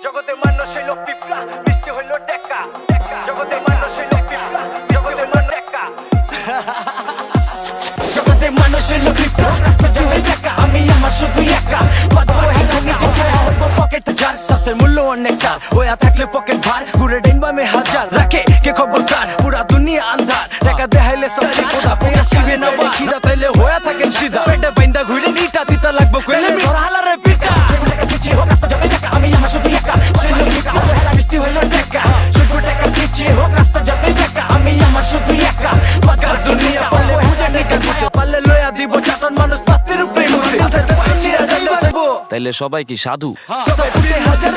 জগতে মানুষ হইল পিপলা, মিষ্টি হইল টেকা। জগতে মানুষ হইল পিপলা, জগতে মানুষ টেকা। জগতে মানুষ হইল পিপলা, মিষ্টি হইল টেকা। আমি আমার শুধু একা, বাদর হেলা নিচে ছায়া হইব পকেট জার। সাথে মূল্য অনেক কার, হইয়া থাকলে পকেট ভার। ঘুরে ডিনবা মে হাজার, রাখে কে খবর কার? পুরা দুনিয়া আন্ধার, টাকা দেখাইলে সব খোদা পেয়ে আসিবে না বা খিদা তাইলে হইয়া থাকেন সিধা। পেটে বাইন্দা ঘুরে নিটা দিতা লাগবো কইলে ধর হালারে পিটা। পিছিয়ে হোক রাস্তা যতই টাকা, আমি আমার শুধু একা। শৈল পিপলা হেলা মিষ্টি হইল টেকা। শুধু টাকা পিছিয়ে হোক রাস্তা যতই টাকা, আমি আমার শুধু একা। বাকার দুনিয়া পালে বুঝে নিচে ঘুরতে পারলে লয়া দিব চাটন মানুষ পাত্রের উপরে মুতে। তাইলে সবাই কি সাধু? সবাই ফুটে হাজার